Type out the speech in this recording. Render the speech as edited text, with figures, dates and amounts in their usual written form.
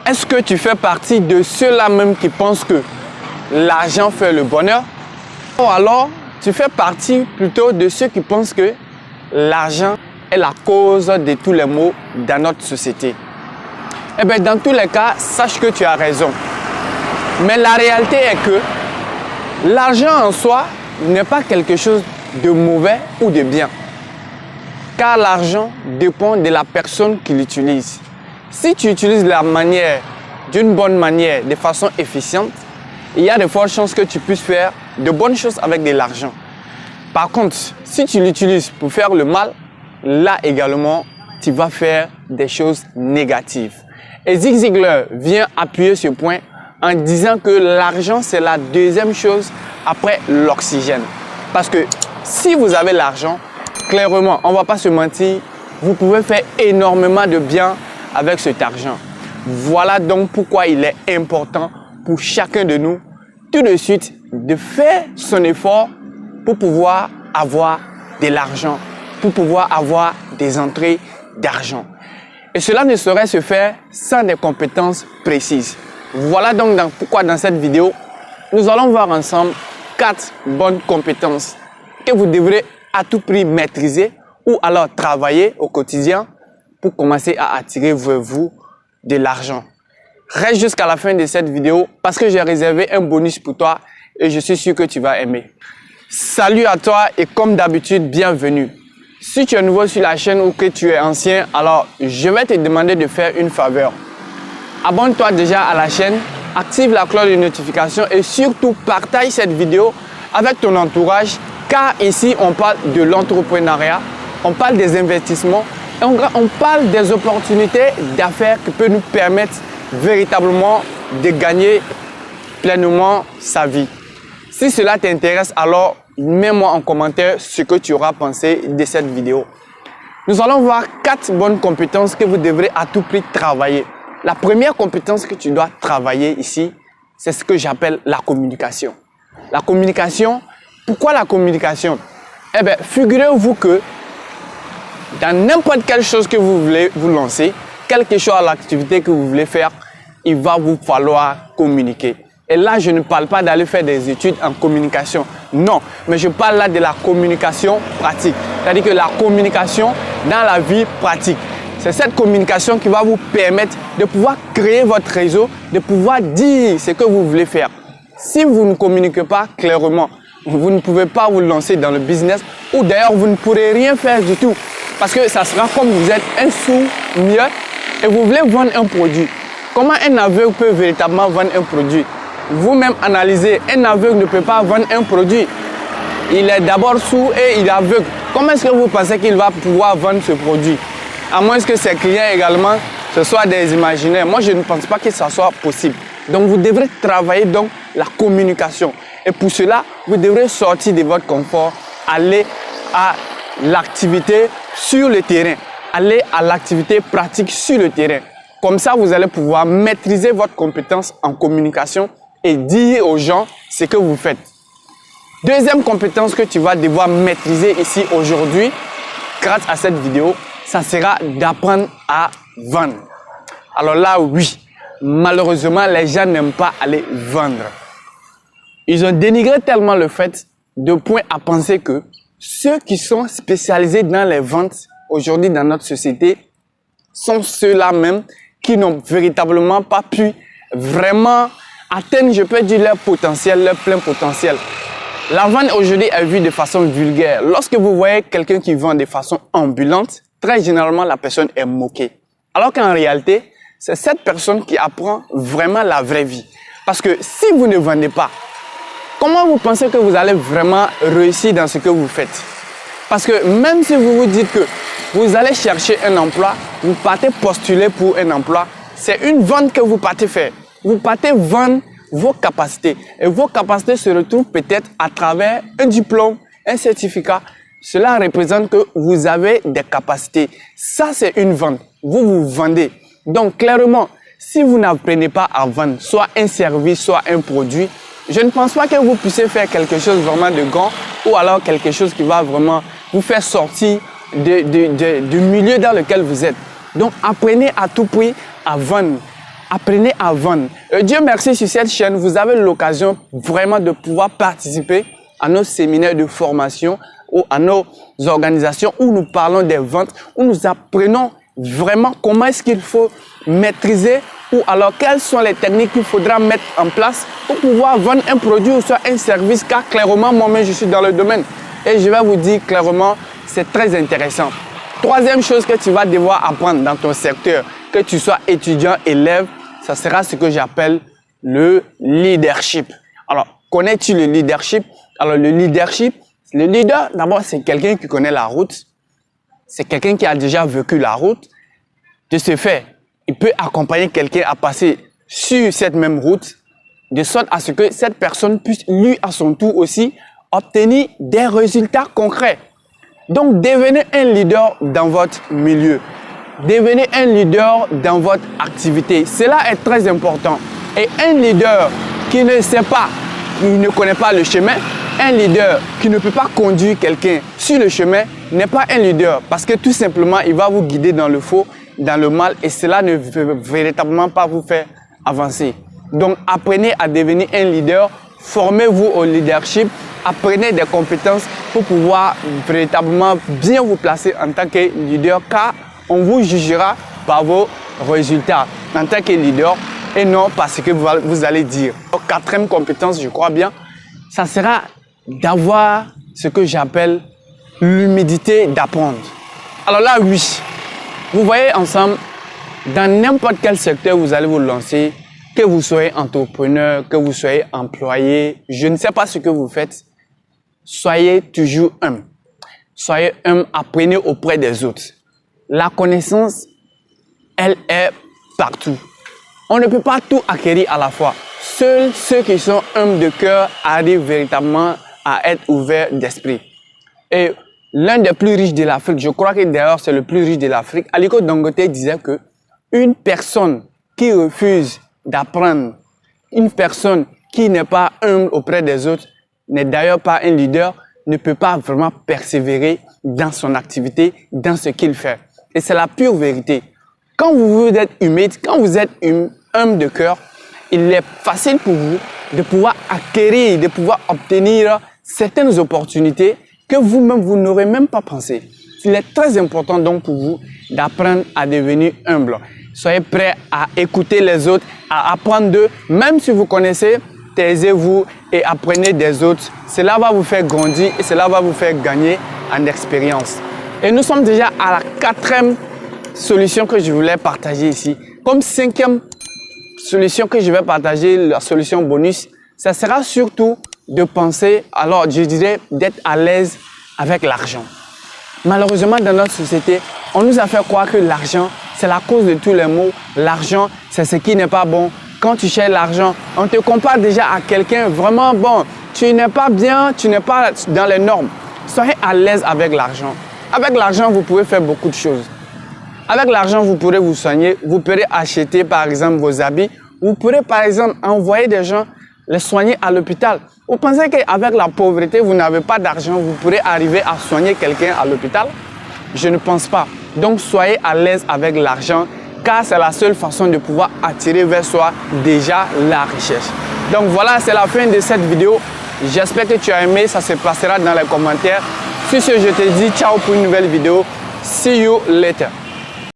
Est-ce que tu fais partie de ceux-là même qui pensent que l'argent fait le bonheur? Ou alors, tu fais partie plutôt de ceux qui pensent que l'argent est la cause de tous les maux dans notre société? Eh bien, dans tous les cas, sache que tu as raison. Mais la réalité est que l'argent en soi n'est pas quelque chose de mauvais ou de bien. Car l'argent dépend de la personne qui l'utilise. Si tu utilises la manière d'une bonne manière, de façon efficiente, il y a de fortes chances que tu puisses faire de bonnes choses avec de l'argent. Par contre, si tu l'utilises pour faire le mal, là également, tu vas faire des choses négatives. Et Zig Ziglar vient appuyer ce point en disant que l'argent, c'est la deuxième chose après l'oxygène. Parce que si vous avez l'argent, clairement, on ne va pas se mentir, vous pouvez faire énormément de bien avec cet argent. Voilà donc pourquoi il est important pour chacun de nous, tout de suite, de faire son effort pour pouvoir avoir de l'argent, pour pouvoir avoir des entrées d'argent. Et cela ne saurait se faire sans des compétences précises. Voilà donc pourquoi dans cette vidéo, nous allons voir ensemble 4 bonnes compétences que vous devrez à tout prix maîtriser ou alors travailler au quotidien pour commencer à attirer vers vous de l'argent. Reste jusqu'à la fin de cette vidéo parce que j'ai réservé un bonus pour toi et je suis sûr que tu vas aimer. Salut à toi et comme d'habitude, bienvenue. Si tu es nouveau sur la chaîne ou que tu es ancien, alors je vais te demander de faire une faveur. Abonne-toi déjà à la chaîne, active la cloche de notification et surtout partage cette vidéo avec ton entourage car ici on parle de l'entrepreneuriat, on parle des investissements et on parle des opportunités d'affaires qui peuvent nous permettre véritablement de gagner pleinement sa vie. Si cela t'intéresse, alors mets-moi en commentaire ce que tu auras pensé de cette vidéo. Nous allons voir 4 bonnes compétences que vous devrez à tout prix travailler. La première compétence que tu dois travailler ici, c'est ce que j'appelle la communication. La communication, pourquoi la communication? Eh bien, figurez-vous que dans n'importe quelle chose que vous voulez vous lancer, quelle que soit l'activité que vous voulez faire, il va vous falloir communiquer. Et là, je ne parle pas d'aller faire des études en communication. Non, mais je parle là de la communication pratique. C'est-à-dire que la communication dans la vie pratique. C'est cette communication qui va vous permettre de pouvoir créer votre réseau, de pouvoir dire ce que vous voulez faire. Si vous ne communiquez pas clairement, vous ne pouvez pas vous lancer dans le business ou d'ailleurs vous ne pourrez rien faire du tout. Parce que ça sera comme vous êtes un sourd-muet et vous voulez vendre un produit. Comment un aveugle peut véritablement vendre un produit? Vous-même analysez, un aveugle ne peut pas vendre un produit. Il est d'abord sourd et il est aveugle. Comment est-ce que vous pensez qu'il va pouvoir vendre ce produit? À moins que ses clients également, ce soient des imaginaires. Moi, je ne pense pas que ça soit possible. Donc, vous devrez travailler donc la communication. Et pour cela, vous devrez sortir de votre confort, aller à l'activité sur le terrain, aller à l'activité pratique sur le terrain. Comme ça, vous allez pouvoir maîtriser votre compétence en communication et dire aux gens ce que vous faites. Deuxième compétence que tu vas devoir maîtriser ici aujourd'hui, grâce à cette vidéo, ça sera d'apprendre à vendre. Alors là, oui, malheureusement, les gens n'aiment pas aller vendre. Ils ont dénigré tellement le fait de point à penser que ceux qui sont spécialisés dans les ventes aujourd'hui dans notre société sont ceux-là même qui n'ont véritablement pas pu vraiment atteindre, je peux dire, leur potentiel, leur plein potentiel. La vente aujourd'hui est vue de façon vulgaire. Lorsque vous voyez quelqu'un qui vend de façon ambulante, très généralement, la personne est moquée. Alors qu'en réalité, c'est cette personne qui apprend vraiment la vraie vie. Parce que si vous ne vendez pas, comment vous pensez que vous allez vraiment réussir dans ce que vous faites? Parce que même si vous vous dites que vous allez chercher un emploi, vous partez postuler pour un emploi, c'est une vente que vous partez faire. Vous partez vendre vos capacités. Et vos capacités se retrouvent peut-être à travers un diplôme, un certificat. Cela représente que vous avez des capacités. Ça, c'est une vente. Vous vous vendez. Donc, clairement, si vous n'apprenez pas à vendre, soit un service, soit un produit, je ne pense pas que vous puissiez faire quelque chose vraiment de grand ou alors quelque chose qui va vraiment vous faire sortir du milieu dans lequel vous êtes. Donc, apprenez à tout prix à vendre. apprenez à vendre. Dieu merci, sur cette chaîne, vous avez l'occasion vraiment de pouvoir participer à nos séminaires de formation ou à nos organisations où nous parlons des ventes, où nous apprenons vraiment comment est-ce qu'il faut maîtriser ou alors quelles sont les techniques qu'il faudra mettre en place pour pouvoir vendre un produit ou soit un service, car clairement, moi-même, je suis dans le domaine. Et je vais vous dire clairement, c'est très intéressant. Troisième chose que tu vas devoir apprendre dans ton secteur, que tu sois étudiant, élève, ça sera ce que j'appelle le leadership. Alors, connais-tu le leadership? Alors, le leader, d'abord, c'est quelqu'un qui connaît la route. C'est quelqu'un qui a déjà vécu la route. De ce fait, il peut accompagner quelqu'un à passer sur cette même route, de sorte à ce que cette personne puisse, lui, à son tour aussi, obtenir des résultats concrets. Donc, devenez un leader dans votre milieu. Devenez un leader dans votre activité. Cela est très important. Et un leader qui ne sait pas, il ne connaît pas le chemin, un leader qui ne peut pas conduire quelqu'un sur le chemin n'est pas un leader. Parce que tout simplement, il va vous guider dans le faux, dans le mal, et cela ne veut véritablement pas vous faire avancer. Donc, apprenez à devenir un leader. Formez-vous au leadership. Apprenez des compétences pour pouvoir véritablement bien vous placer en tant que leader, car on vous jugera par vos résultats en tant que leader et non parce que vous allez dire. Quatrième compétence, je crois bien, ça sera d'avoir ce que j'appelle l'humilité d'apprendre. Alors là, oui, vous voyez ensemble, dans n'importe quel secteur vous allez vous lancer, que vous soyez entrepreneur, que vous soyez employé, je ne sais pas ce que vous faites, soyez toujours humble. Soyez humble, apprenez auprès des autres. La connaissance, elle est partout. On ne peut pas tout acquérir à la fois. Seuls ceux qui sont humbles de cœur arrivent véritablement à être ouverts d'esprit. Et l'un des plus riches de l'Afrique, je crois que d'ailleurs c'est le plus riche de l'Afrique, Aliko Dangote disait que une personne qui refuse d'apprendre, une personne qui n'est pas humble auprès des autres, n'est d'ailleurs pas un leader, ne peut pas vraiment persévérer dans son activité, dans ce qu'il fait. Et c'est la pure vérité. Quand vous êtes humide, quand vous êtes humble de cœur, il est facile pour vous de pouvoir acquérir, de pouvoir obtenir certaines opportunités que vous-même, vous n'aurez même pas pensé. Il est très important donc pour vous d'apprendre à devenir humble. Soyez prêts à écouter les autres, à apprendre d'eux. Même si vous connaissez, taisez-vous et apprenez des autres. Cela va vous faire grandir et cela va vous faire gagner en expérience. Et nous sommes déjà à la quatrième solution que je voulais partager ici. Comme cinquième solution que je vais partager, la solution bonus, ça sera surtout de penser, alors je dirais d'être à l'aise avec l'argent. Malheureusement, dans notre société, on nous a fait croire que l'argent, c'est la cause de tous les maux. L'argent, c'est ce qui n'est pas bon. Quand tu cherches l'argent, on te compare déjà à quelqu'un vraiment bon. Tu n'es pas bien, tu n'es pas dans les normes. Soyez à l'aise avec l'argent. Avec l'argent, vous pouvez faire beaucoup de choses. Avec l'argent, vous pourrez vous soigner. Vous pourrez acheter, par exemple, vos habits. Vous pourrez, par exemple, envoyer des gens les soigner à l'hôpital. Vous pensez qu'avec la pauvreté, vous n'avez pas d'argent, vous pourrez arriver à soigner quelqu'un à l'hôpital? Je ne pense pas. Donc, soyez à l'aise avec l'argent, car c'est la seule façon de pouvoir attirer vers soi déjà la richesse. Donc voilà, c'est la fin de cette vidéo. J'espère que tu as aimé, ça se passera dans les commentaires. Sur ce, je te dis ciao pour une nouvelle vidéo. See you later.